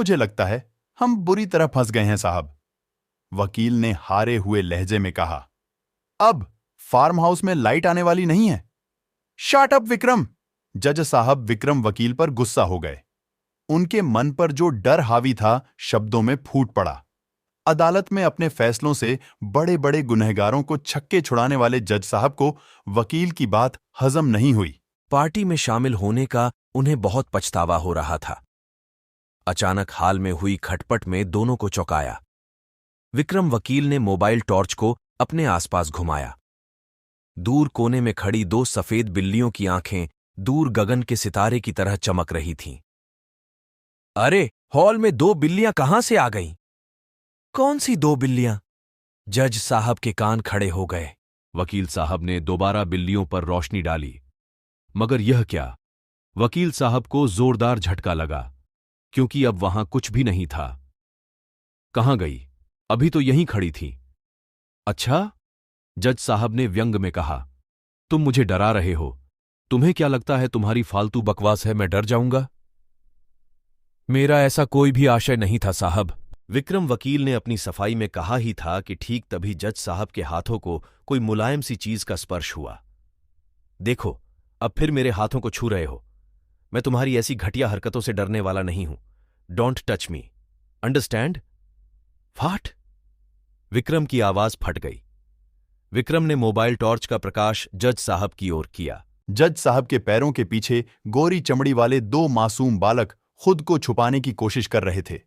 मुझे लगता है हम बुरी तरह फंस गए हैं साहब, वकील ने हारे हुए लहजे में कहा। अब फार्म हाउस में लाइट आने वाली नहीं है। Shut up Vikram! जज साहब विक्रम वकील पर गुस्सा हो गए। उनके मन पर जो डर हावी था शब्दों में फूट पड़ा। अदालत में अपने फैसलों से बड़े बड़े गुनहगारों को छक्के छुड़ाने वाले जज साहब को वकील की बात हजम नहीं हुई। पार्टी में शामिल होने का उन्हें बहुत पछतावा हो रहा था। अचानक हाल में हुई खटपट में दोनों को चौंकाया। विक्रम वकील ने मोबाइल टॉर्च को अपने आसपास घुमाया। दूर कोने में खड़ी दो सफेद बिल्लियों की आंखें दूर गगन के सितारे की तरह चमक रही थीं। अरे, हॉल में दो बिल्लियां कहां से आ गईं? कौन सी दो बिल्लियां? जज साहब के कान खड़े हो गए। वकील साहब ने दोबारा बिल्लियों पर रोशनी डाली। मगर यह क्या? वकील साहब को जोरदार झटका लगा, क्योंकि अब वहां कुछ भी नहीं था। कहां गई? अभी तो यहीं खड़ी थी। अच्छा? जज साहब ने व्यंग में कहा, तुम मुझे डरा रहे हो। तुम्हें क्या लगता है तुम्हारी फालतू बकवास है मैं डर जाऊंगा? मेरा ऐसा कोई भी आशय नहीं था साहब। विक्रम वकील ने अपनी सफाई में कहा ही था कि ठीक तभी जज साहब के हाथों को कोई मुलायम सी चीज का स्पर्श हुआ। देखो, अब फिर मेरे हाथों को छू रहे हो। मैं तुम्हारी ऐसी घटिया हरकतों से डरने वाला नहीं हूं। Don't touch me, understand? What? Vikram की आवाज फट गई। विक्रम ने मोबाइल टॉर्च का प्रकाश जज साहब की ओर किया। जज साहब के पैरों के पीछे गोरी चमड़ी वाले दो मासूम बालक खुद को छुपाने की कोशिश कर रहे थे।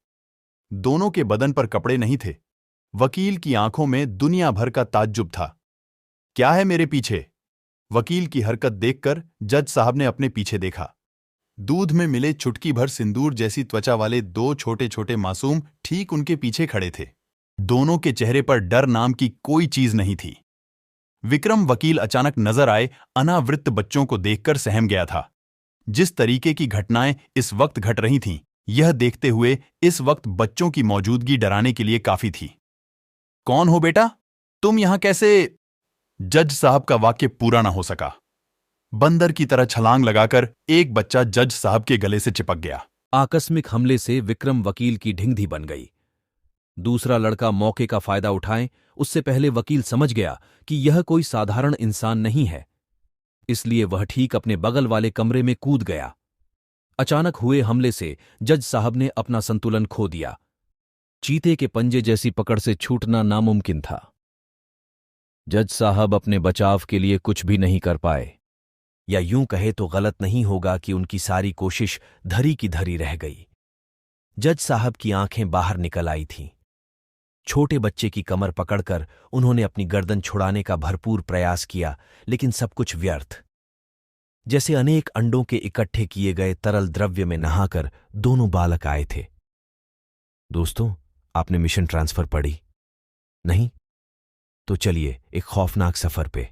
दोनों के बदन पर कपड़े नहीं थे। वकील की आंखों में दुनिया भर का ताज्जुब था। क्या है मेरे पीछे? वकील की हरकत देखकर जज साहब ने अपने पीछे देखा। दूध में मिले चुटकी भर सिंदूर जैसी त्वचा वाले दो छोटे छोटे मासूम ठीक उनके पीछे खड़े थे। दोनों के चेहरे पर डर नाम की कोई चीज नहीं थी। विक्रम वकील अचानक नजर आए अनावृत बच्चों को देखकर सहम गया था। जिस तरीके की घटनाएं इस वक्त घट रही थीं, यह देखते हुए इस वक्त बच्चों की मौजूदगी डराने के लिए काफी थी। कौन हो बेटा? तुम यहां कैसे? जज साहब का वाक्य पूरा ना हो सका। बंदर की तरह छलांग लगाकर एक बच्चा जज साहब के गले से चिपक गया। आकस्मिक हमले से विक्रम वकील की ढिंगधी बन गई। दूसरा लड़का मौके का फायदा उठाए उससे पहले वकील समझ गया कि यह कोई साधारण इंसान नहीं है, इसलिए वह ठीक अपने बगल वाले कमरे में कूद गया। अचानक हुए हमले से जज साहब ने अपना संतुलन खो दिया। चीते के पंजे जैसी पकड़ से छूटना नामुमकिन था। जज साहब अपने बचाव के लिए कुछ भी नहीं कर पाए, या यूं कहे तो गलत नहीं होगा कि उनकी सारी कोशिश धरी की धरी रह गई। जज साहब की आंखें बाहर निकल आई थीं। छोटे बच्चे की कमर पकड़कर उन्होंने अपनी गर्दन छुड़ाने का भरपूर प्रयास किया, लेकिन सब कुछ व्यर्थ। जैसे अनेक अंडों के इकट्ठे किए गए तरल द्रव्य में नहाकर दोनों बालक आए थे। दोस्तों, आपने मिशन ट्रांसफर पढ़ी? नहीं? तो चलिए एक खौफनाक सफर पे।